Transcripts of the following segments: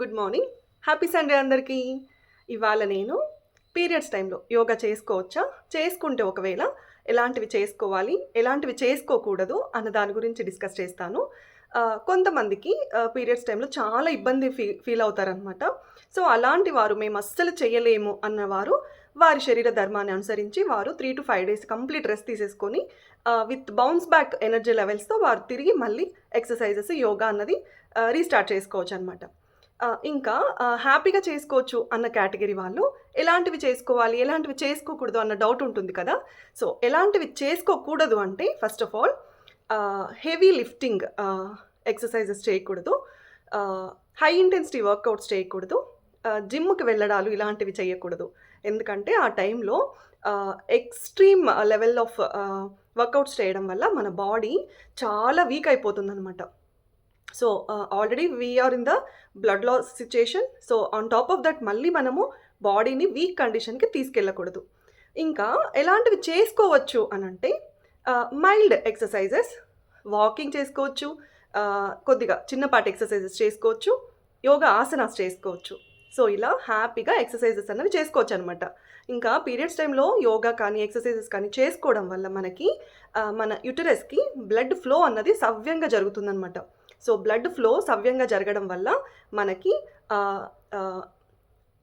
Good morning. Happy Sunday అందరికీ. ఇవాళ నేను పీరియడ్స్ టైంలో యోగా చేసుకోవచ్చా? చేసుకుంటే ఒకవేళ ఎలాంటివి చేసుకోవాలి? ఎలాంటివి చేసుకోకూడదు? అన్న దాని గురించి డిస్కస్ చేస్తాను. కొంతమందికి పీరియడ్స్ టైంలో చాలా ఇబ్బంది ఫీల్ అవుతారనమాట. సో, అలాంటి వారు మేము అస్సలు చేయలేము అన్నవారు వారి శరీర ధర్మాన్ని అనుసరించి వారు 3-5 డేస్ కంప్లీట్ రెస్ట్ తీసేసుకొని విత్ బౌన్స్ బ్యాక్ ఎనర్జీ లెవెల్స్‌తో వారు తిరిగి మళ్ళీ ఎక్సర్‌సైజెస్, యోగా అన్నది రీస్టార్ట్ చేసుకోవచ్చనమాట. ఇంకా హ్యాపీగా చేసుకోవచ్చు అన్న కేటగిరీ వాళ్ళు ఎలాంటివి చేసుకోవాలి, ఎలాంటివి చేసుకోకూడదు అన్న డౌట్ ఉంటుంది కదా! సో, ఎలాంటివి చేసుకోకూడదు అంటే first of all heavy lifting exercises చేయకూడదు. హై ఇంటెన్సిటీ వర్కౌట్స్ చేయకూడదు. జిమ్‌కి వెళ్ళడాలు ఇలాంటివి చేయకూడదు. ఎందుకంటే ఆ టైంలో ఎక్స్‌ట్రీమ్ లెవెల్ ఆఫ్ వర్కౌట్స్ చేయడం వల్ల మన బాడీ చాలా వీక్ అయిపోతుందనమాట. So, already we are in the blood loss situation. So, on top of that మళ్ళీ మనము బాడీని వీక్ కండిషన్‌కి తీసుకెళ్ళకూడదు. ఇంకా ఎలాంటివి చేసుకోవచ్చు అనంటే మైల్డ్ ఎక్సర్‌సైజెస్, వాకింగ్ చేసుకోవచ్చు, కొద్దిగా చిన్నపాటి ఎక్సర్‌సైజెస్ చేసుకోవచ్చు, యోగా ఆసనాస్ చేసుకోవచ్చు. సో, ఇలా హ్యాపీగా ఎక్సర్‌సైజెస్ అన్నవి చేసుకోవచ్చనమాట. ఇంకా పీరియడ్స్ టైంలో యోగా కానీ, ఎక్సర్‌సైజెస్ కానీ చేసుకోవడం వల్ల మనకి మన యుటరస్‌కి బ్లడ్ ఫ్లో అన్నది సవ్యంగా జరుగుతుందనమాట. సో, బ్లడ్ ఫ్లో సవ్యంగా జరగడం వల్ల మనకి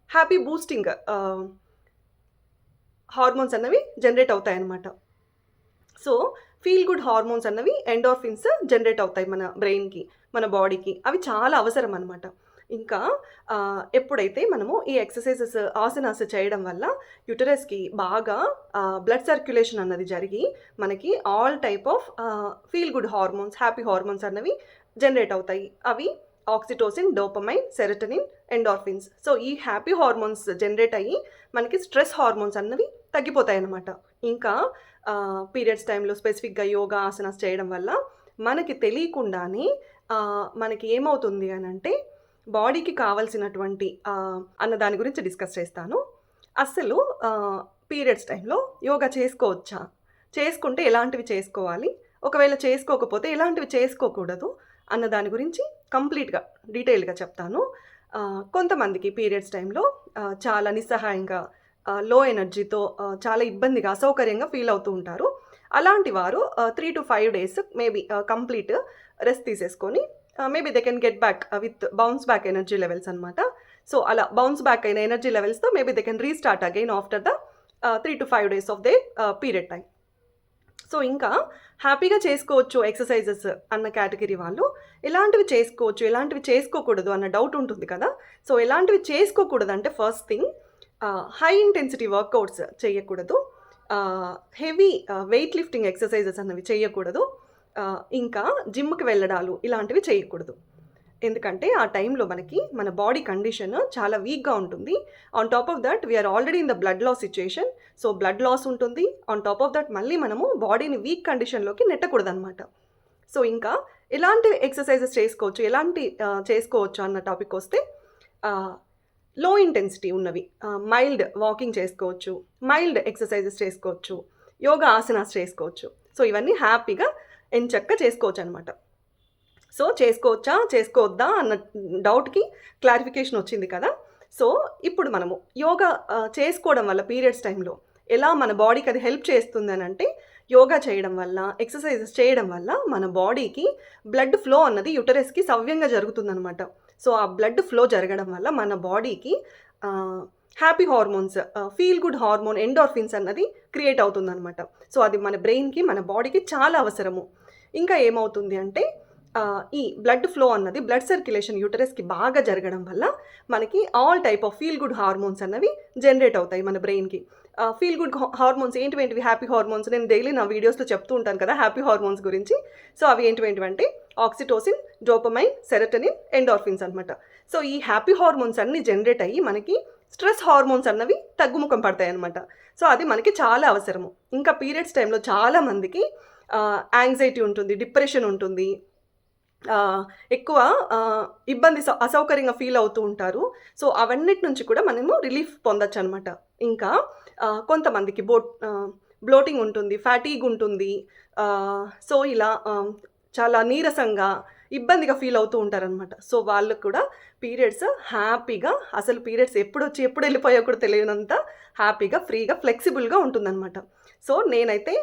హ్యాపీ బూస్టింగ్ హార్మోన్స్ అన్నవి జనరేట్ అవుతాయన్నమాట. సో, ఫీల్ గుడ్ హార్మోన్స్ అన్నవి ఎండోర్ఫిన్స్ జనరేట్ అవుతాయి మన బ్రెయిన్‌కి, మన బాడీకి. అవి చాలా అవసరం అనమాట. ఇంకా ఎప్పుడైతే మనము ఈ ఎక్సర్‌సైజెస్, ఆసనాస్ చేయడం వల్ల యుటరస్‌కి బాగా బ్లడ్ సర్క్యులేషన్ అన్నది జరిగి మనకి all type of feel good hormones, happy hormones అన్నవి జనరేట్ అవుతాయి. అవి oxytocin, dopamine, serotonin, endorphins. So, ఈ హ్యాపీ హార్మోన్స్ జనరేట్ అయ్యి మనకి స్ట్రెస్ హార్మోన్స్ అన్నవి తగ్గిపోతాయన్నమాట. ఇంకా పీరియడ్స్ టైంలో స్పెసిఫిక్‌గా యోగా, ఆసనాస్ చేయడం వల్ల మనకి తెలియకుండానే మనకి ఏమవుతుంది అనంటే బాడీకి కావాల్సినటువంటి అన్న దాని గురించి డిస్కస్ చేస్తాను. అస్సలు పీరియడ్స్ టైంలో యోగా చేసుకోవచ్చా? చేసుకుంటే ఎలాంటివి చేసుకోవాలి? ఒకవేళ చేసుకోకపోతే ఎలాంటివి చేసుకోకూడదు? అన్న దాని గురించి కంప్లీట్‌గా, డీటెయిల్డ్‌గా చెప్తాను. కొంతమందికి పీరియడ్స్ టైంలో చాలా నిస్సహాయంగా, లో ఎనర్జీతో, చాలా ఇబ్బందిగా, అసౌకర్యంగా ఫీల్ అవుతూ ఉంటారు. అలాంటి వారు 3-5 డేస్ మేబీ కంప్లీట్ రెస్ట్ తీసేసుకొని maybe they can get back with bounce back energy levels అనమాట. సో, అలా బౌన్స్ బ్యాక్ అయిన ఎనర్జీ లెవెల్స్‌తో maybe they can restart again after the 3-5 days of their period time. So, ఇంకా హ్యాపీగా చేసుకోవచ్చు exercises అన్న category వాళ్ళు ఎలాంటివి చేసుకోవచ్చు, ఎలాంటివి చేసుకోకూడదు అన్న డౌట్ ఉంటుంది కదా! సో, ఎలాంటివి చేసుకోకూడదంటే first thing high intensity workouts చేయకూడదు. హెవీ వెయిట్ లిఫ్టింగ్ ఎక్సర్‌సైజెస్ అన్నవి చేయకూడదు. ఇంకా జిమ్‌కి వెళ్ళడాలు ఇలాంటివి చేయకూడదు. ఎందుకంటే ఆ టైంలో మనకి మన బాడీ కండిషన్ చాలా వీక్‌గా ఉంటుంది. On top of that we're already in the blood loss situation. So, blood loss ఉంటుంది. ఆన్ టాప్ ఆఫ్ దట్ మళ్ళీ మనము బాడీని వీక్ కండిషన్‌లోకి నెట్టకూడదనమాట. సో, ఇంకా ఎలాంటి ఎక్సర్‌సైజెస్ చేసుకోవచ్చు, ఎలాంటి చేసుకోవచ్చు అన్న టాపిక్‌కొస్తే లో ఇంటెన్సిటీ ఉన్నవి, మైల్డ్ వాకింగ్ చేసుకోవచ్చు, మైల్డ్ ఎక్సర్‌సైజెస్ చేసుకోవచ్చు, యోగా ఆసనాస్ చేసుకోవచ్చు. సో, ఇవన్నీ హ్యాపీగా ఎంచక్కా చేసుకోవచ్చనమాట. సో, చేసుకోవచ్చా? చేసుకోవద్దా? అన్న డౌట్‌కి క్లారిఫికేషన్ వచ్చింది కదా! సో, ఇప్పుడు మనము యోగా చేసుకోవడం వల్ల పీరియడ్స్ టైంలో ఎలా మన బాడీకి అది హెల్ప్ చేస్తుందనంటే, యోగా చేయడం వల్ల, ఎక్సర్‌సైజెస్ చేయడం వల్ల మన బాడీకి బ్లడ్ ఫ్లో అన్నది యుటరస్‌కి సవ్యంగా జరుగుతుందనమాట. సో, ఆ బ్లడ్ ఫ్లో జరగడం వల్ల మన బాడీకి happy hormones, feel good hormone endorphins అన్నది క్రియేట్ అవుతుందనమాట. సో, అది మన బ్రెయిన్‌కి, మన బాడీకి చాలా అవసరము. ఇంకా ఏమవుతుంది అంటే ఈ బ్లడ్ ఫ్లో అన్నది, బ్లడ్ సర్క్యులేషన్ యుటరస్‌కి బాగా జరగడం వల్ల మనకి all type of feel good hormones అన్నవి జనరేట్ అవుతాయి మన బ్రెయిన్‌కి. ఫీల్ గుడ్ హార్మోన్స్ ఏంటివేంటివి? Happy hormones. నేను డైలీ నా వీడియోస్‌లో చెప్తూ ఉంటాను కదా హ్యాపీ హార్మోన్స్ గురించి. సో, అవి ఏంటివేంటివంటే ఆక్సిటోసిన్, డోపమైన్, సెరటోనిన్, ఎండార్ఫిన్స్ అనమాట. సో, ఈ హ్యాపీ హార్మోన్స్ అన్నీ జనరేట్ అయ్యి మనకి స్ట్రెస్ హార్మోన్స్ అన్నవి తగ్గుముఖం పడతాయన్నమాట. సో, అది మనకి చాలా అవసరము. ఇంకా పీరియడ్స్ టైంలో చాలా మందికి యాంగ్జైటీ ఉంటుంది, డిప్రెషన్ ఉంటుంది, ఎక్కువ ఇబ్బంది, అసౌకర్యంగా ఫీల్ అవుతూ ఉంటారు. సో, అవన్నిటి నుంచి కూడా మనము రిలీఫ్ పొందొచ్చనమాట. ఇంకా కొంతమందికి బ్లోటింగ్ ఉంటుంది, ఫ్యాటీగ్ ఉంటుంది. సో, ఇలా చాలా నీరసంగా, ఇబ్బందిగా ఫీల్ అవుతూ ఉంటారనమాట. సో వాళ్ళకు కూడా పీరియడ్స్ హ్యాపీగా, అసలు పీరియడ్స్ ఎప్పుడొచ్చి ఎప్పుడు వెళ్ళిపోయా కూడా తెలియనంత హ్యాపీగా, ఫ్రీగా, ఫ్లెక్సిబుల్గా ఉంటుందన్నమాట. సో నేనైతే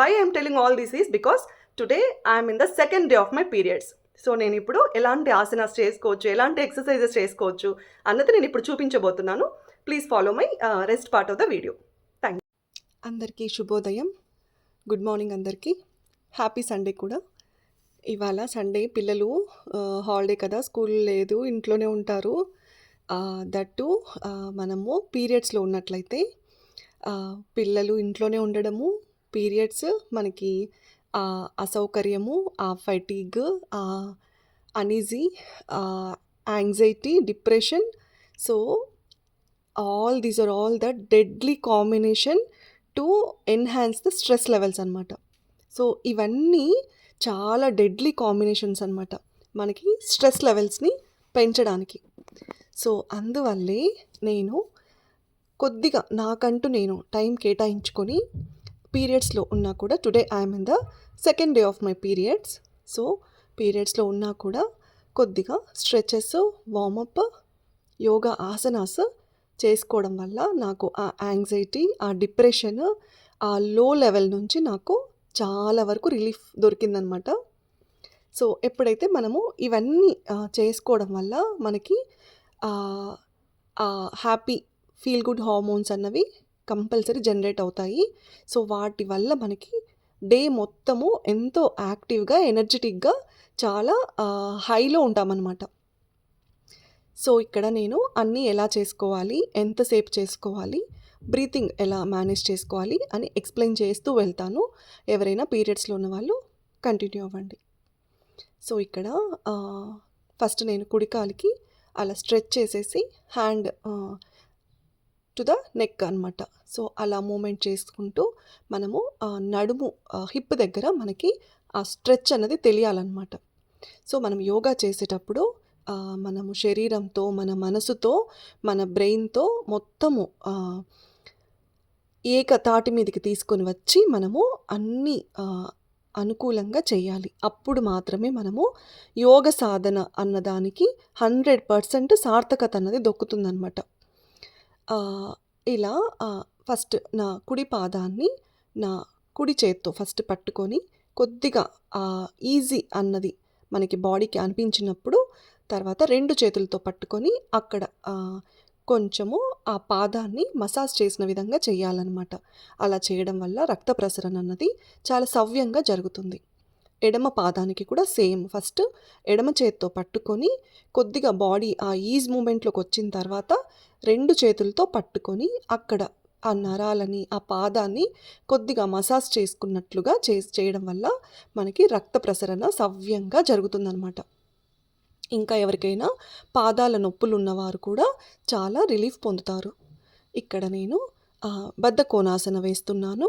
why I'm telling all this is because today I'm in the second day of my periods. So నేను ఇప్పుడు ఎలాంటి ఆసనాస్ చేసుకోవచ్చు, ఎలాంటి ఎక్సర్సైజెస్ చేసుకోవచ్చు అన్నది నేను ఇప్పుడు చూపించబోతున్నాను. Please follow my rest part of the video. Thank you. అందరికీ శుభోదయం. గుడ్ మార్నింగ్ అందరికీ. హ్యాపీ సండే కూడా. ఇవాళ సండే, పిల్లలు హాలిడే కదా, స్కూల్ లేదు, ఇంట్లోనే ఉంటారు. దట్టు మనము పీరియడ్స్లో ఉన్నట్లయితే పిల్లలు ఇంట్లోనే ఉండడము, పీరియడ్స్ మనకి అసౌకర్యము, fatigue, uneasy, anxiety, depression. So all these are all the deadly combination to enhance the stress levels అనమాట. సో ఇవన్నీ చాలా డెడ్లీ కాంబినేషన్స్ అనమాట మనకి స్ట్రెస్ లెవెల్స్ని పెంచడానికి. సో అందువల్లే నేను కొద్దిగా నాకంటూ నేను టైం కేటాయించుకొని, పీరియడ్స్లో ఉన్నా కూడా, today I'm in the second day of my periods. So పీరియడ్స్లో ఉన్నా కూడా కొద్దిగా స్ట్రెచెస్, వార్మప్, యోగా ఆసనాస్ చేసుకోవడం వల్ల నాకు ఆ యాంగ్జైటీ, ఆ డిప్రెషన్, ఆ లో లెవెల్ నుంచి నాకు చాలా వరకు రిలీఫ్ దొరికిందనమాట. సో ఎప్పుడైతే మనము ఇవన్నీ చేసుకోవడం వల్ల మనకి హ్యాపీ ఫీల్ గుడ్ హార్మోన్స్ అన్నవి కంపల్సరీ జనరేట్ అవుతాయి. సో వాటి వల్ల మనకి డే మొత్తము ఎంతో యాక్టివ్గా, ఎనర్జెటిక్గా, చాలా హైలో ఉంటామన్నమాట. సో ఇక్కడ నేను అన్నీ ఎలా చేసుకోవాలి, ఎంతసేపు చేసుకోవాలి, బ్రీతింగ్ ఎలా మేనేజ్ చేసుకోవాలి అని ఎక్స్ప్లెయిన్ చేస్తూ వెళ్తాను. ఎవరైనా పీరియడ్స్లో ఉన్న వాళ్ళు కంటిన్యూ అవ్వండి. సో ఇక్కడ ఫస్ట్ నేను కుడికాలికి అలా స్ట్రెచ్ చేసేసి హ్యాండ్ టు ద నెక్ అనమాట. సో అలా మూమెంట్ చేసుకుంటూ మనము నడుము, హిప్ దగ్గర మనకి ఆ స్ట్రెచ్ అన్నది తెలియాలన్నమాట. సో మనం యోగా చేసేటప్పుడు మనము శరీరంతో, మన మనసుతో, మన బ్రెయిన్తో మొత్తము ఏకతాటి మీదకి తీసుకొని వచ్చి మనము అన్నీ అనుకూలంగా చేయాలి. అప్పుడు మాత్రమే మనము యోగ సాధన అన్నదానికి 100% సార్థకత అన్నది దొక్కుతుందనమాట. ఇలా ఫస్ట్ నా కుడి పాదాన్ని నా కుడి చేత్తో ఫస్ట్ పట్టుకొని కొద్దిగా ఈజీ అన్నది మనకి బాడీకి అనిపించినప్పుడు తర్వాత 2 చేతులతో పట్టుకొని అక్కడ కొంచెము ఆ పాదాన్ని మసాజ్ చేసిన విధంగా చేయాలన్నమాట. అలా చేయడం వల్ల రక్త ప్రసరణ అన్నది చాలా సవ్యంగా జరుగుతుంది. ఎడమ పాదానికి కూడా సేమ్. ఫస్ట్ ఎడమ చేత్తో పట్టుకొని కొద్దిగా బాడీ ఆ ఈజ్ మూమెంట్లోకి వచ్చిన తర్వాత 2 చేతులతో పట్టుకొని అక్కడ ఆ నరాలని, ఆ పాదాన్ని కొద్దిగా మసాజ్ చేసుకున్నట్లుగా చేయడం వల్ల మనకి రక్త ప్రసరణ సవ్యంగా జరుగుతుందన్నమాట. ఇంకా ఎవరికైనా పాదాల నొప్పులు ఉన్నవారు కూడా చాలా రిలీఫ్ పొందుతారు. ఇక్కడ నేను బద్ధకోణాసన వేస్తున్నాను.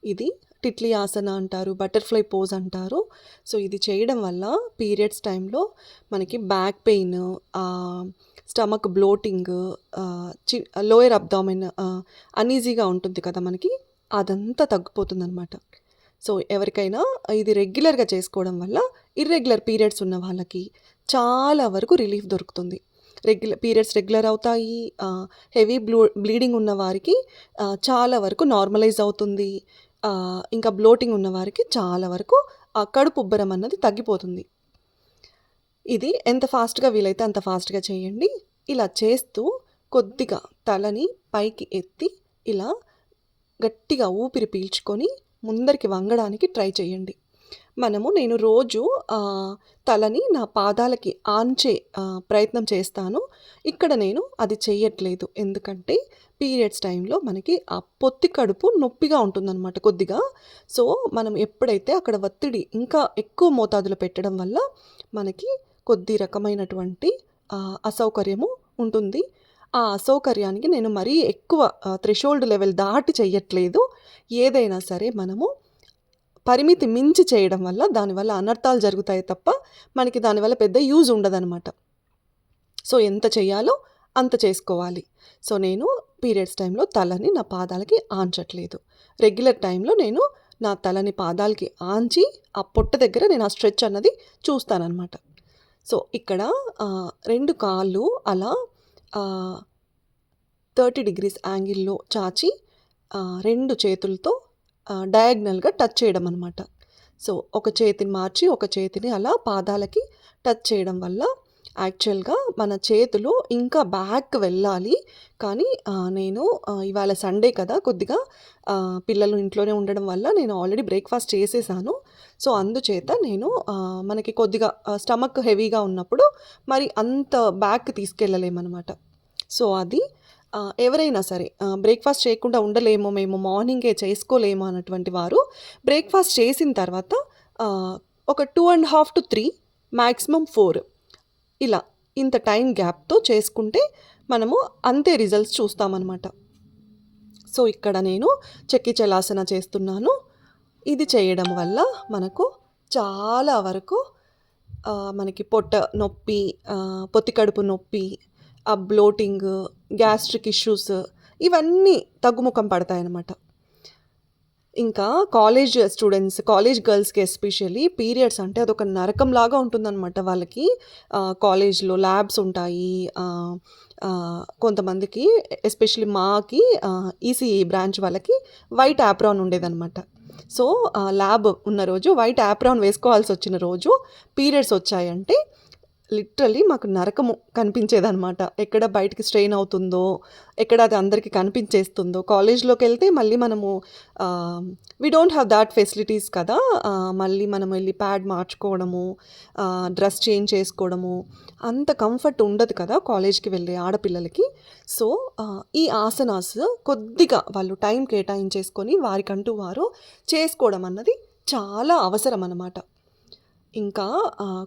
ఇది టిట్లీ ఆసన అంటారు, బటర్ఫ్లై పోజ్ అంటారు. సో ఇది చేయడం వల్ల పీరియడ్స్ టైంలో మనకి back pain, stomach bloating, lower abdomen అనీజీగా ఉంటుంది కదా మనకి, అదంతా తగ్గిపోతుందన్నమాట. సో ఎవరికైనా ఇది రెగ్యులర్గా చేసుకోవడం వల్ల ఇర్రెగ్యులర్ పీరియడ్స్ ఉన్న వాళ్ళకి చాలా వరకు రిలీఫ్ దొరుకుతుంది. పీరియడ్స్ రెగ్యులర్ అవుతాయి. హెవీ బ్లీడింగ్ ఉన్న వారికి చాలా వరకు నార్మలైజ్ అవుతుంది. ఇంకా బ్లోటింగ్ ఉన్న వారికి చాలా వరకు కడుపు ఉబ్బరం అన్నది తగ్గిపోతుంది. ఇది ఎంత ఫాస్ట్గా వీలైతే అంత ఫాస్ట్గా చేయండి. ఇలా చేస్తూ కొద్దిగా తలని పైకి ఎత్తి ఇలా గట్టిగా ఊపిరి పీల్చుకొని ముందరికి వంగడానికి ట్రై చేయండి. నేను రోజు తలని నా పాదాలకి ఆంచే ప్రయత్నం చేస్తాను. ఇక్కడ నేను అది చేయట్లేదు, ఎందుకంటే పీరియడ్స్ టైంలో మనకి ఆ పొత్తి కడుపు నొప్పిగా ఉంటుందన్నమాట కొద్దిగా. సో మనం ఎప్పుడైతే అక్కడ ఒత్తిడి ఇంకా ఎక్కువ మోతాదులో పెట్టడం వల్ల మనకి కొద్ది రకమైనటువంటి అసౌకర్యము ఉంటుంది. ఆ అసౌకర్యానికి నేను మరీ ఎక్కువ థ్రెషోల్డ్ లెవెల్ దాటి చెయ్యట్లేదు. ఏదైనా సరే మనము పరిమితి మించి చేయడం వల్ల దానివల్ల అనర్థాలు జరుగుతాయి తప్ప మనకి దానివల్ల పెద్ద యూజ్ ఉండదన్నమాట. సో ఎంత చేయాలో అంత చేసుకోవాలి. సో నేను పీరియడ్స్ టైంలో తలని నా పాదాలకి ఆంచట్లేదు. రెగ్యులర్ టైంలో నేను నా తలని పాదాలకి ఆంచి ఆ పొట్ట దగ్గర నేను ఆ స్ట్రెచ్ అన్నది చూస్తానన్నమాట. సో ఇక్కడ 2 కాళ్ళు అలా 30 డిగ్రీస్ యాంగిల్‌లో చాచి 2 చేతులతో డయాగ్నల్‌గా టచ్ చేయడం అనమాట. సో ఒక చేతిని మార్చి ఒక చేతిని అలా పాదాలకి టచ్ చేయడం వల్ల యాక్చువల్‌గా మన చేతులు ఇంకా బ్యాక్ వెళ్ళాలి. కానీ నేను ఇవాళ సండే కదా! కొద్దిగా పిల్లలు ఇంట్లోనే ఉండడం వల్ల నేను ఆల్రెడీ బ్రేక్‌ఫాస్ట్ చేసేసాను. సో అందుచేత నేను మనకి కొద్దిగా స్టమక్ హెవీగా ఉన్నప్పుడు మరి అంత బ్యాక్ తీసుకెళ్ళలేమనమాట. సో అది ఎవరైనా సరే బ్రేక్‌ఫాస్ట్ చేయకుండా ఉండలేము మేము, మార్నింగే చేసుకోలేము అన్నటువంటి వారు బ్రేక్‌ఫాస్ట్ చేసిన తర్వాత ఒక 2.5-3 మాక్సిమం 4 ఇలా ఇంత టైం గ్యాప్‌తో చేసుకుంటే మనము అంతే రిజల్ట్స్ చూస్తామన్నమాట. సో ఇక్కడ నేను చెక్కి చలాసన చేస్తున్నాను. ఇది చేయడం వల్ల మనకు చాలా వరకు మనకి పొట్ట నొప్పి, పొత్తి కడుపు నొప్పి, బ్లోటింగ్, గ్యాస్ట్రిక్ ఇష్యూస్ ఇవన్నీ తగ్గుముఖం పడతాయన్నమాట. ఇంకా కాలేజ్ స్టూడెంట్స్, కాలేజ్ గర్ల్స్‌కి ఎస్పెషల్లీ పీరియడ్స్ అంటే అదొక నరకంలాగా ఉంటుందన్నమాట వాళ్ళకి. కాలేజ్‌లో ల్యాబ్స్ ఉంటాయి. కొంతమందికి ఎస్పెషల్లీ మాకి ఈసీఈ బ్రాంచ్ వాళ్ళకి వైట్ యాప్రాన్ ఉండేదన్నమాట. సో ల్యాబ్ ఉన్న రోజు వైట్ యాప్రాన్ వేసుకోవాల్సి వచ్చిన రోజు పీరియడ్స్ వచ్చాయంటే లిటరల్లీ మాకు నరకము కనిపించేదనమాట. ఎక్కడ బయటికి స్ట్రెయిన్ అవుతుందో, ఎక్కడ అది అందరికీ కనిపించేస్తుందో. కాలేజ్‌లోకి వెళ్తే మళ్ళీ మనము we don't have that facilities కదా! మళ్ళీ మనం వెళ్ళి ప్యాడ్ మార్చుకోవడము, డ్రెస్ చేంజ్ చేసుకోవడము, అంత కంఫర్ట్ ఉండదు కదా కాలేజ్‌కి వెళ్ళే ఆడపిల్లలకి. సో ఈ ఆసనాస్ కొద్దిగా వాళ్ళు టైం కేటాయించేసుకొని వారికంటూ వారు చేసుకోవడం అన్నది చాలా అవసరం అన్నమాట. ఇంకా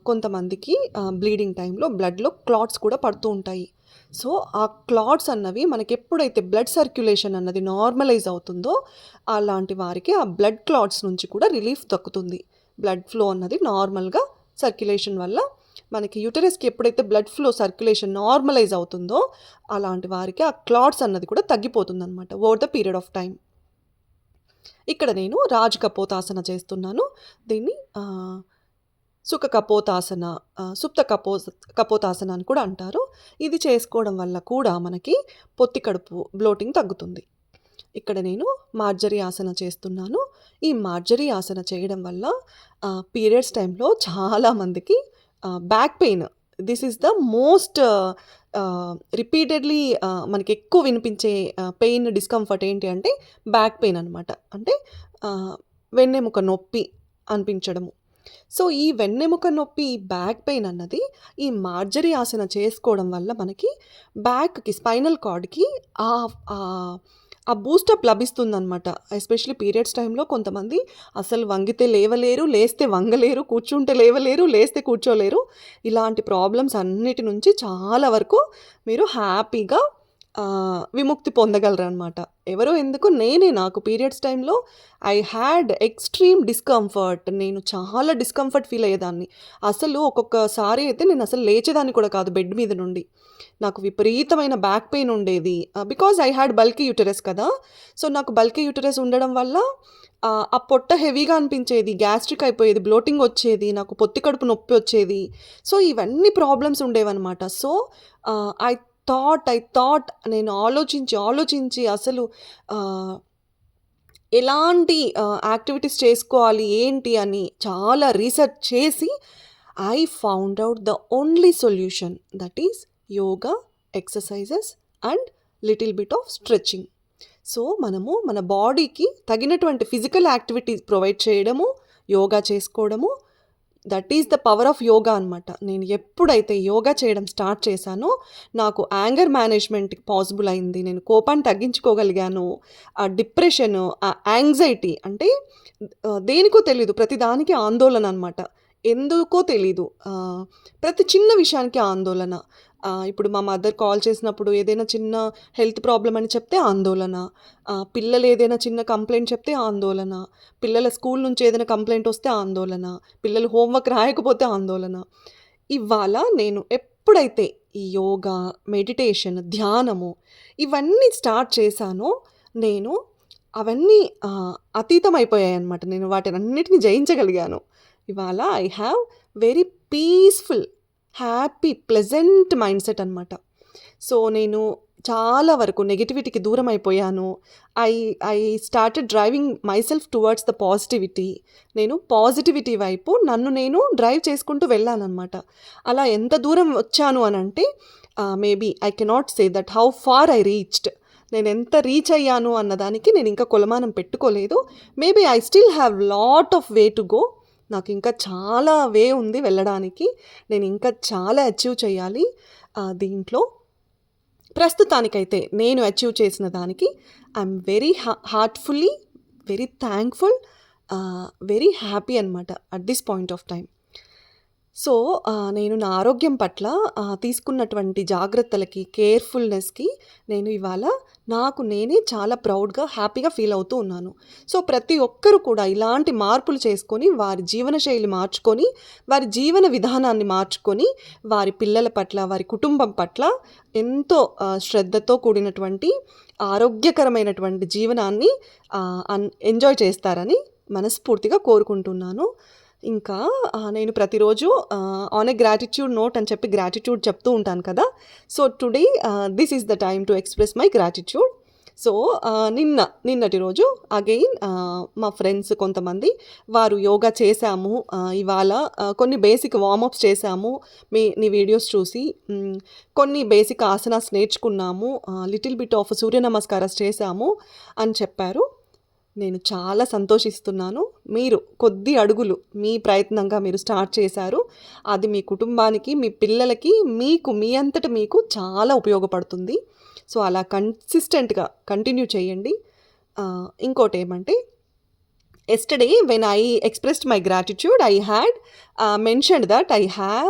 కొంతమందికి బ్లీడింగ్ టైంలో బ్లడ్‌లో క్లాట్స్ కూడా పడుతూ ఉంటాయి. సో ఆ క్లాట్స్ అన్నవి మనకెప్పుడైతే బ్లడ్ సర్క్యులేషన్ అన్నది నార్మలైజ్ అవుతుందో, అలాంటి వారికి ఆ బ్లడ్ క్లాట్స్ నుంచి కూడా రిలీఫ్ దక్కుతుంది. బ్లడ్ ఫ్లో అన్నది నార్మల్‌గా సర్క్యులేషన్ వల్ల మనకి యూటరస్‌కి ఎప్పుడైతే బ్లడ్ ఫ్లో సర్క్యులేషన్ నార్మలైజ్ అవుతుందో, అలాంటి వారికి ఆ క్లాట్స్ అన్నది కూడా తగ్గిపోతుందనమాట over the period of time. ఇక్కడ నేను రాజ్ కపోతాసన చేస్తున్నాను. దీన్ని సుఖ కపోతాసన, సుప్త కపోతాసన అని కూడా అంటారు. ఇది చేసుకోవడం వల్ల కూడా మనకి పొత్తి కడుపు బ్లోటింగ్ తగ్గుతుంది. ఇక్కడ నేను మార్జరీ ఆసన చేస్తున్నాను. ఈ మార్జరీ ఆసన చేయడం వల్ల పీరియడ్స్ టైంలో చాలామందికి back pain, this is the most repeatedly మనకి ఎక్కువ వినిపించే పెయిన్, డిస్కంఫర్ట్ ఏంటి అంటే బ్యాక్ పెయిన్ అనమాట. అంటే వెన్నెముక నొప్పి అనిపించడము. సో ఈ వెన్నెముక నొప్పి, బ్యాక్ పెయిన్ అన్నది ఈ మార్జరీ ఆసన చేసుకోవడం వల్ల మనకి బ్యాక్‌కి, స్పైనల్ కార్డ్‌కి ఆ బూస్టప్ లభిస్తుందనమాట. ఎస్పెషల్లీ పీరియడ్స్ టైంలో కొంతమంది అసలు వంగితే లేవలేరు, లేస్తే వంగలేరు, కూర్చుంటే లేవలేరు, లేస్తే కూర్చోలేరు. ఇలాంటి ప్రాబ్లమ్స్ అన్నిటి నుంచి చాలా వరకు మీరు హ్యాపీగా విముక్తి పొందగలరనమాట. ఎవరో ఎందుకు, నేనే. నాకు పీరియడ్స్ టైంలో ఐ హ్యాడ్ ఎక్స్‌ట్రీమ్ డిస్కంఫర్ట్. నేను చాలా డిస్కంఫర్ట్ ఫీల్ అయ్యేదాన్ని. అసలు ఒక్కొక్కసారి అయితే నేను అసలు లేచేదాన్ని కూడా కాదు బెడ్ మీద నుండి. నాకు విపరీతమైన బ్యాక్ పెయిన్ ఉండేది. Because I had bulky uterus కదా! సో నాకు బల్కీ యూటరస్ ఉండడం వల్ల ఆ పొట్ట హెవీగా అనిపించేది, గ్యాస్ట్రిక్ అయిపోయేది, బ్లోటింగ్ వచ్చేది, నాకు పొత్తి కడుపు నొప్పి వచ్చేది. సో ఇవన్నీ ప్రాబ్లమ్స్ ఉండేవన్నమాట. సో ఐ థాట్ నేను ఆలోచించి అసలు ఎలాంటి యాక్టివిటీస్ చేసుకోవాలి ఏంటి అని చాలా రీసెర్చ్ చేసి I found out the only solution, that is yoga, exercises and little bit of stretching. So మనము మన బాడీకి తగినటువంటి ఫిజికల్ యాక్టివిటీస్ ప్రొవైడ్ చేయడము, యోగా చేసుకోవడము, that is the power of yoga అనమాట. నేను ఎప్పుడైతే యోగా చేయడం స్టార్ట్ చేశానో నాకు యాంగర్ మేనేజ్మెంట్ పాసిబుల్ అయింది. నేను కోపాన్ని తగ్గించుకోగలిగాను. ఆ డిప్రెషన్, ఆ యాంగ్జైటీ అంటే దేనికో తెలీదు, ప్రతిదానికి ఆందోళన అనమాట. ఎందుకో తెలీదు, ప్రతి చిన్న విషయానికి ఆందోళన. ఇప్పుడు మా మదర్ కాల్ చేసినప్పుడు ఏదైనా చిన్న హెల్త్ ప్రాబ్లమ్ అని చెప్తే ఆందోళన, పిల్లలు ఏదైనా చిన్న కంప్లైంట్ చెప్తే ఆందోళన, పిల్లల స్కూల్ నుంచి ఏదైనా కంప్లైంట్ వస్తే ఆందోళన, పిల్లలు హోంవర్క్ రాయకపోతే ఆందోళన. ఇవాళ నేను ఎప్పుడైతే ఈ యోగా, మెడిటేషన్, ధ్యానము ఇవన్నీ స్టార్ట్ చేశానో నేను అవన్నీ అతీతమైపోయాయన్నమాట. నేను వాటినన్నిటిని జయించగలిగాను. ఇవాళ I have very peaceful, happy, pleasant mindset అనమాట. సో, నేను చాలా వరకు నెగటివిటీకి దూరమైపోయాను. I I started driving myself towards the positivity. నేను పాజిటివిటీ వైపు నన్ను నేను డ్రైవ్ చేసుకుంటూ వెళ్ళాననమాట. అలా ఎంత దూరం వచ్చాను అనంటే maybe I cannot say that how far I reached. నేనెంత రీచ్ అయ్యాను అన్నదానికి నేనింకా కొలమానం పెట్టుకోలేదు. Maybe I still have lot of way to go. నాకింకా చాలా వే ఉంది వెళ్ళడానికి. నేనింకా చాలా అచీవ్ చేయాలి దీంట్లో. ప్రస్తుతానికైతే నేను అచీవ్ చేసిన దానికి I'm very heartfully, very thankful, very happy అనమాట at this point of time. So, నేను నా ఆరోగ్యం పట్ల తీసుకున్నటువంటి జాగ్రత్తలకి, కేర్‌ఫుల్‌నెస్‌కి నేను ఇవాళ నాకు నేనే చాలా ప్రౌడ్‌గా, హ్యాపీగా ఫీల్ అవుతూ ఉన్నాను. సో, ప్రతి ఒక్కరు కూడా ఇలాంటి మార్పులు చేసుకొని, వారి జీవనశైలి మార్చుకొని, వారి జీవన విధానాన్ని మార్చుకొని, వారి పిల్లల పట్ల, వారి కుటుంబం పట్ల ఎంతో శ్రద్ధతో కూడినటువంటి ఆరోగ్యకరమైనటువంటి జీవనాన్ని ఎంజాయ్ చేస్తారని మనస్ఫూర్తిగా కోరుకుంటున్నాను. ఇంకా నేను ప్రతిరోజు ఆన్ ఎ గ్రాటిట్యూడ్ నోట్ అని చెప్పి గ్రాటిట్యూడ్ చెప్తూ ఉంటాను కదా. So, today this is the time to express my gratitude. So, నిన్నటి రోజు అగైన్ మా ఫ్రెండ్స్ కొంతమంది వారు యోగా చేశాము, ఇవాళ కొన్ని బేసిక్ వార్మప్స్ చేశాము నీ వీడియోస్ చూసి, కొన్ని బేసిక్ ఆసనాస్ నేర్చుకున్నాము, లిటిల్ బిట్ ఆఫ్ సూర్య నమస్కారాస్ చేశాము అని చెప్పారు. నేను చాలా సంతోషిస్తున్నాను. మీరు కొద్ది అడుగులు మీ ప్రయత్నంగా మీరు స్టార్ట్ చేశారు. అది మీ కుటుంబానికి, మీ పిల్లలకి, మీకు మీ అంతట మీకు చాలా ఉపయోగపడుతుంది. సో, అలా కన్సిస్టెంట్‌గా కంటిన్యూ చేయండి. ఇంకోటేమంటే yesterday when I expressed my gratitude, I had mentioned that I have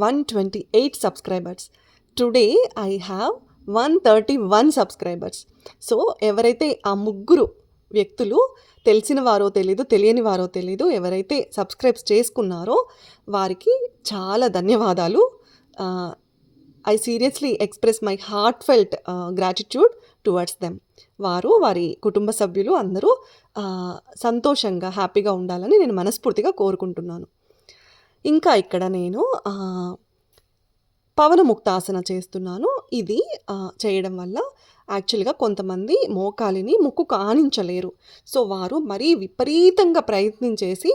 128 subscribers. Today I have 131 subscribers. So, ఎవరైతే ఆ ముగ్గురు వ్యక్తులు, తెలిసిన వారో తెలీదు, తెలియని వారో తెలీదు, ఎవరైతే సబ్స్క్రైబ్స్ చేసుకున్నారో వారికి చాలా ధన్యవాదాలు. I seriously express my heart felt gratitude towards them. వారి కుటుంబ సభ్యులు అందరూ సంతోషంగా, హ్యాపీగా ఉండాలని నేను మనస్ఫూర్తిగా కోరుకుంటున్నాను. ఇంకా ఇక్కడ నేను పవనముక్తాసన చేస్తున్నాను. ఇది చేయడం వల్ల యాక్చువల్‌గా కొంతమంది మోకాలిని ముక్కుకు ఆనించలేరు. సో, వారు మరీ విపరీతంగా ప్రయత్నించేసి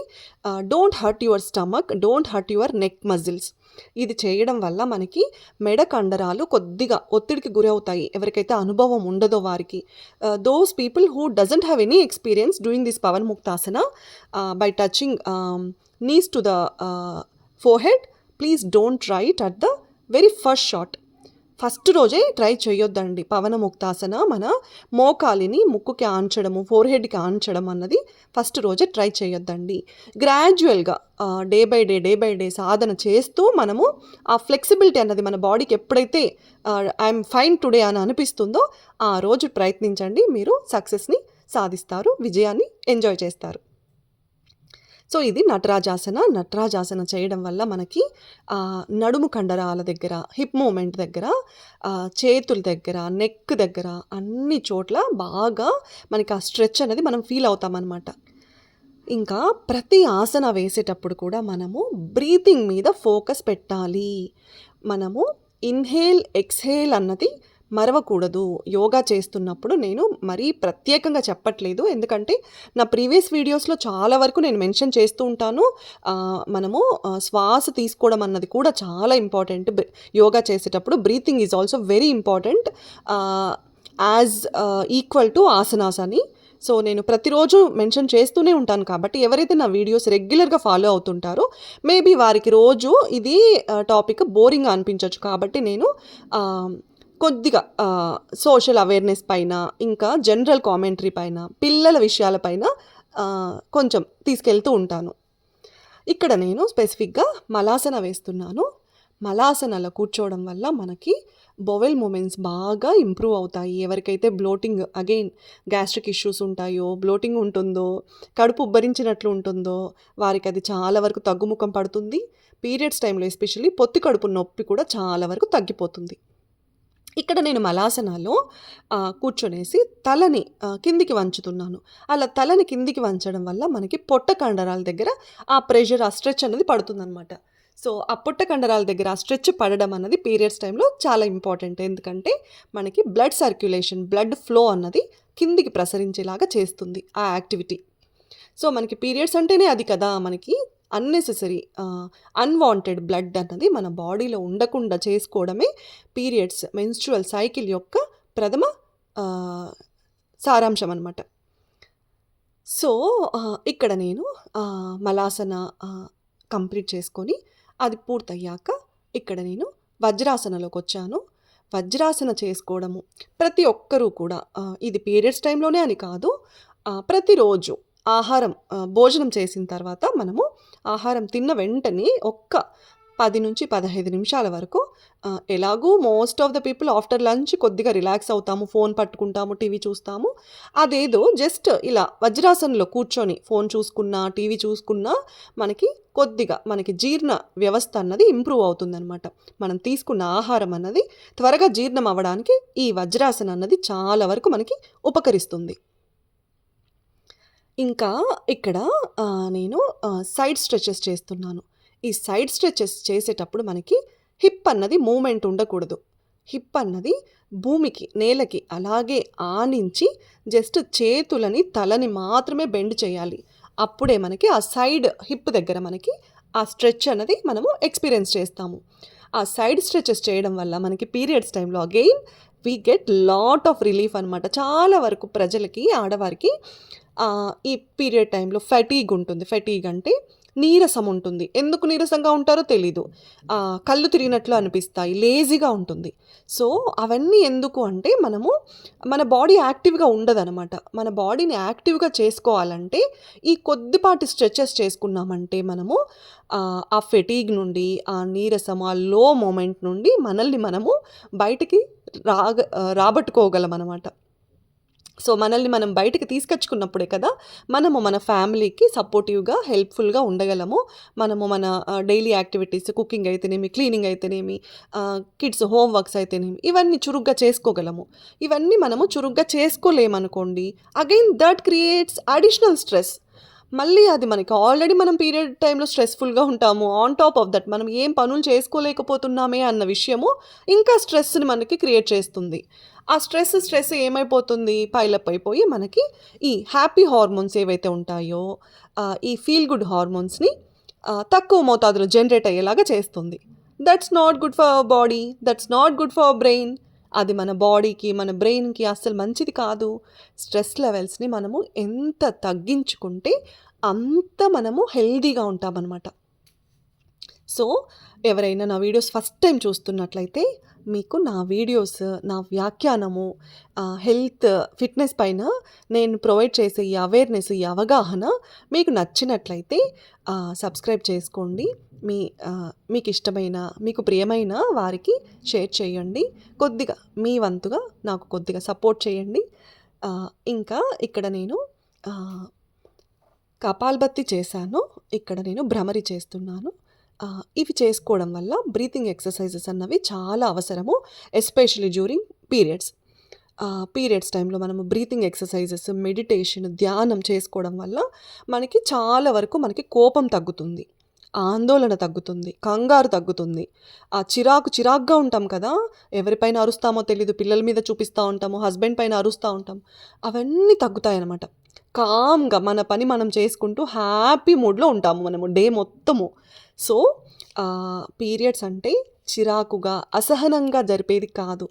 don't hurt your stomach, don't hurt your neck muscles. ఇది చేయడం వల్ల మనకి మెడ కండరాలు కొద్దిగా ఒత్తిడికి గురవుతాయి. ఎవరికైతే అనుభవం ఉండదో వారికి. Those people who doesn't have any experience doing this pavanamuktasana by touching knees to the forehead, please don't try it at the very first shot. First రోజే ట్రై చేయొద్దండి పవనముక్తాసన. మన మోకాలిని ముక్కుకి ఆంచడము, ఫోర్‌హెడ్‌కి ఆంచడం అన్నది ఫస్ట్ రోజే ట్రై చేయొద్దండి. గ్రాడ్యువల్‌గా డే బై డే సాధన చేస్తూ మనము ఆ ఫ్లెక్సిబిలిటీ అన్నది మన బాడీకి ఎప్పుడైతే ఐఎమ్ ఫైన్ టుడే అని అనిపిస్తుందో ఆ రోజు ప్రయత్నించండి. మీరు సక్సెస్ని సాధిస్తారు, విజయాన్ని ఎంజాయ్ చేస్తారు. సో, ఇది నటరాజాసన చేయడం వల్ల మనకి నడుము కండరాల దగ్గర, హిప్ మూమెంట్ దగ్గర, చేతుల దగ్గర, నెక్ దగ్గర అన్ని చోట్ల బాగా మనకి ఆ స్ట్రెచ్ అనేది మనం ఫీల్ అవుతామన్నమాట. ఇంకా ప్రతి ఆసన వేసేటప్పుడు కూడా మనము బ్రీతింగ్ మీద ఫోకస్ పెట్టాలి. మనము ఇన్హేల్, ఎక్స్‌హేల్ అన్నది మరవకూడదు. యోగా చేస్తున్నప్పుడు నేను మరీ ప్రత్యేకంగా చెప్పట్లేదు. ఎందుకంటే నా ప్రీవియస్ వీడియోస్‌లో చాలా వరకు నేను మెన్షన్ చేస్తూ ఉంటాను. మనము శ్వాస తీసుకోవడం అన్నది కూడా చాలా ఇంపార్టెంట్. యోగా చేసేటప్పుడు breathing is also very important as equal to asanas అని. సో, నేను ప్రతిరోజు మెన్షన్ చేస్తూనే ఉంటాను కాబట్టి ఎవరైతే నా వీడియోస్ రెగ్యులర్గా ఫాలో అవుతుంటారో మేబీ వారికి రోజు ఇది టాపిక్ బోరింగ్గా అనిపించవచ్చు. కాబట్టి నేను కొద్దిగా సోషల్ అవేర్నెస్ పైన, ఇంకా జనరల్ కామెంటరీ పైన, పిల్లల విషయాలపైన కొంచెం తీసుకెళ్తూ ఉంటాను. ఇక్కడ నేను స్పెసిఫిక్గా మలాసన వేస్తున్నాను. మలాసనలో కూర్చోవడం వల్ల మనకి బొవెల్ మూమెంట్స్ బాగా ఇంప్రూవ్ అవుతాయి. ఎవరికైతే బ్లోటింగ్, అగైన్ గ్యాస్ట్రిక్ ఇష్యూస్ ఉంటాయో, బ్లోటింగ్ ఉంటుందో, కడుపు ఉబ్బరించినట్లు ఉంటుందో వారికి అది చాలా వరకు తగ్గుముఖం పడుతుంది. పీరియడ్స్ టైంలో ఎస్పెషల్లీ పొత్తి కడుపు నొప్పి కూడా చాలా వరకు తగ్గిపోతుంది. ఇక్కడ నేను మలాసనాలో కూర్చొనేసి తలని కిందికి వంచుతున్నాను. అలా తలని కిందికి వంచడం వల్ల మనకి పొట్ట కండరాల దగ్గర ఆ ప్రెషర్, ఆ స్ట్రెచ్ అనేది పడుతుందనమాట. సో, ఆ పొట్ట కండరాల దగ్గర ఆ స్ట్రెచ్ పడడం అన్నది పీరియడ్స్ టైంలో చాలా ఇంపార్టెంట్. ఎందుకంటే మనకి బ్లడ్ సర్క్యులేషన్, బ్లడ్ ఫ్లో అన్నది కిందికి ప్రసరించేలాగా చేస్తుంది ఆ యాక్టివిటీ. సో, మనకి పీరియడ్స్ అంటేనే అది కదా! మనకి అన్నెసెసరీ అన్‌వాంటెడ్ బ్లడ్ అన్నది మన బాడీలో ఉండకుండా చేసుకోవడమే పీరియడ్స్, మెన్స్ట్రువల్ సైకిల్ యొక్క ప్రథమ ఆహ్, సారాంశం అనమాట. సో, ఇక్కడ నేను మలాసన కంప్లీట్ చేసుకొని, అది పూర్తయ్యాక ఇక్కడ నేను వజ్రాసనలోకొచ్చాను. వజ్రాసన చేసుకోవడము ప్రతి ఒక్కరూ కూడా ఇది పీరియడ్స్ టైంలోనే అని కాదు, ప్రతిరోజు భోజనం చేసిన తర్వాత మనము ఆహారం తిన్న వెంటనే ఒక్క 10-15 నిమిషాల వరకు ఎలాగూ most of the people after lunch కొద్దిగా రిలాక్స్ అవుతాము, ఫోన్ పట్టుకుంటాము, టీవీ చూస్తాము. అదేదో జస్ట్ ఇలా వజ్రాసనంలో కూర్చొని ఫోన్ చూసుకున్నా, టీవీ చూసుకున్నా మనకి జీర్ణ వ్యవస్థ అన్నది ఇంప్రూవ్ అవుతుందనమాట. మనం తీసుకున్న ఆహారం అన్నది త్వరగా జీర్ణం అవ్వడానికి ఈ వజ్రాసనం అన్నది చాలా వరకు మనకి ఉపకరిస్తుంది. ఇంకా ఇక్కడ నేను సైడ్ స్ట్రెచెస్ చేస్తున్నాను. ఈ సైడ్ స్ట్రెచెస్ చేసేటప్పుడు మనకి హిప్ అన్నది మూవ్‌మెంట్ ఉండకూడదు. హిప్ అన్నది భూమికి, నేలకి అలాగే ఆనించి జస్ట్ చేతులని, తలని మాత్రమే బెండ్ చేయాలి. అప్పుడే మనకి ఆ సైడ్ హిప్ దగ్గర మనకి ఆ స్ట్రెచ్ అన్నది మనము ఎక్స్‌పీరియన్స్ చేస్తాము. ఆ సైడ్ స్ట్రెచెస్ చేయడం వల్ల మనకి పీరియడ్స్ టైంలో again we get lot of relief అనమాట. చాలా వరకు ప్రజలకి, ఆడవారికి ఈ పీరియడ్ టైంలో ఫెటీగ్ ఉంటుంది. ఫెటీగ్ అంటే నీరసం ఉంటుంది. ఎందుకు నీరసంగా ఉంటారో తెలీదు. కళ్ళు తిరిగినట్లు అనిపిస్తాయి, లేజీగా ఉంటుంది. సో, అవన్నీ ఎందుకు అంటే మన బాడీ యాక్టివ్‌గా ఉండదనమాట. మన బాడీని యాక్టివ్‌గా చేసుకోవాలంటే ఈ కొద్దిపాటి స్ట్రెచెస్ చేసుకున్నామంటే మనము ఆ ఫెటీగ్ నుండి, ఆ నీరసం, ఆ లో మొమెంట్ నుండి మనల్ని మనము బయటికి రాబట్టుకోగలమనమాట. సో, మనల్ని మనం బయటికి తీసుకొచ్చుకున్నప్పుడే కదా మనము మన ఫ్యామిలీకి సపోర్టివ్‌గా, హెల్ప్‌ఫుల్‌గా ఉండగలము. మనము మన డైలీ యాక్టివిటీస్, కుకింగ్ అయితేనేమి, క్లీనింగ్ అయితేనేమి, కిడ్స్ హోమ్ వర్క్స్ అయితేనేమి, ఇవన్నీ చురుగ్గా చేసుకోగలము. ఇవన్నీ మనము చురుగ్గా చేసుకోలేమనుకోండి, again that creates additional stress. మళ్ళీ అది మనకి ఆల్రెడీ మనం పీరియడ్ టైంలో స్ట్రెస్‌ఫుల్‌గా ఉంటాము. ఆన్ టాప్ ఆఫ్ దట్ మనం ఏం పనులు చేసుకోలేకపోతున్నామే అన్న విషయము ఇంకా స్ట్రెస్‌ని మనకి క్రియేట్ చేస్తుంది. ఆ స్ట్రెస్ ఏమైపోతుంది, పైలప్ అయిపోయి మనకి ఈ హ్యాపీ హార్మోన్స్ ఏవైతే ఉంటాయో, ఈ ఫీల్ గుడ్ హార్మోన్స్‌ని తక్కువ మోతాదులో జనరేట్ అయ్యేలాగా చేస్తుంది. That's not good for our body, that's not good for our brain. అది మన బాడీకి, మన బ్రెయిన్‌కి అస్సలు మంచిది కాదు. స్ట్రెస్ లెవెల్స్‌ని మనము ఎంత తగ్గించుకుంటే అంత మనము హెల్తీగా ఉంటామనమాట. సో, ఎవరైనా నా వీడియోస్ ఫస్ట్ టైం చూస్తున్నట్లయితే మీకు నా వీడియోస్, నా వ్యాఖ్యానము, హెల్త్, ఫిట్‌నెస్ పైన నేను ప్రొవైడ్ చేసే ఈ అవేర్‌నెస్, ఈ అవగాహన మీకు నచ్చినట్లయితే సబ్స్క్రైబ్ చేసుకోండి. మీకిష్టమైన, మీకు ప్రియమైన వారికి షేర్ చేయండి. కొద్దిగా మీ వంతుగా నాకు కొద్దిగా సపోర్ట్ చేయండి. ఇంకా ఇక్కడ నేను కపాల్‌భాతి చేశాను. ఇక్కడ నేను భ్రమరి చేస్తున్నాను. ఇవి చేసుకోవడం వల్ల బ్రీతింగ్ ఎక్సర్సైజెస్ అన్నవి చాలా అవసరము. Especially during periods. పీరియడ్స్ టైంలో మనము బ్రీతింగ్ ఎక్సర్సైజెస్, మెడిటేషన్, ధ్యానం చేసుకోవడం వల్ల మనకి చాలా వరకు మనకి కోపం తగ్గుతుంది, ఆందోళన తగ్గుతుంది, కంగారు తగ్గుతుంది. చిరాకుగా ఉంటాం కదా! ఎవరిపైన అరుస్తామో తెలీదు, పిల్లల మీద చూపిస్తూ ఉంటాము, హస్బెండ్ పైన అరుస్తూ ఉంటాం. అవన్నీ తగ్గుతాయన్నమాట. కామ్‌గా మన పని మనం చేసుకుంటూ హ్యాపీ మూడ్‌లో ఉంటాము మనము డే మొత్తము. సో, పీరియడ్స్ అంటే చిరాకుగా, అసహనంగా జరిపేది కాదు.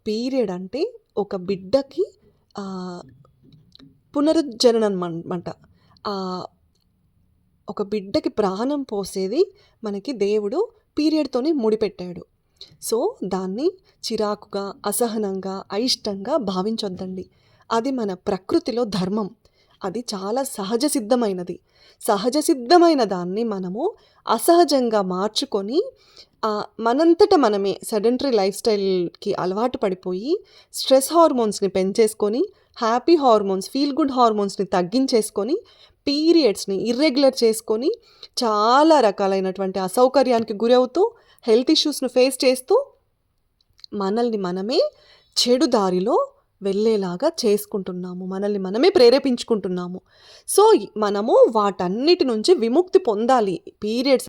పీరియడ్ అంటే ఒక బిడ్డకి పునరుజ్జననం అనమాట. ఒక బిడ్డకి ప్రాణం పోసేది మనకి దేవుడు పీరియడ్‌తోనే ముడిపెట్టాడు. సో, దాన్ని చిరాకుగా, అసహనంగా, అయిష్టంగా భావించొద్దండి. అది మన ప్రకృతిలో ధర్మం. అది చాలా సహజ సిద్ధమైన దాన్ని మనము అసహజంగా మార్చుకొని మనంతట మనమే సెడెంటరీ లైఫ్ స్టైల్‌కి అలవాటు పడిపోయి స్ట్రెస్ హార్మోన్స్‌ని పెంచేసుకొని, హ్యాపీ హార్మోన్స్, ఫీల్ గుడ్ హార్మోన్స్‌ని తగ్గించేసుకొని, పీరియడ్స్‌ని ఇర్రెగ్యులర్ చేసుకొని, చాలా రకాలైనటువంటి అసౌకర్యానికి గురవుతూ, హెల్త్ ఇష్యూస్‌ను ఫేస్ చేస్తూ మనల్ని మనమే చెడు దారిలో వెళ్ళేలాగా చేసుకుంటున్నాము. మనల్ని మనమే ప్రేరేపించుకుంటున్నాము. సో, మనము వాటన్నిటి నుంచి విముక్తి పొందాలి. పీరియడ్స్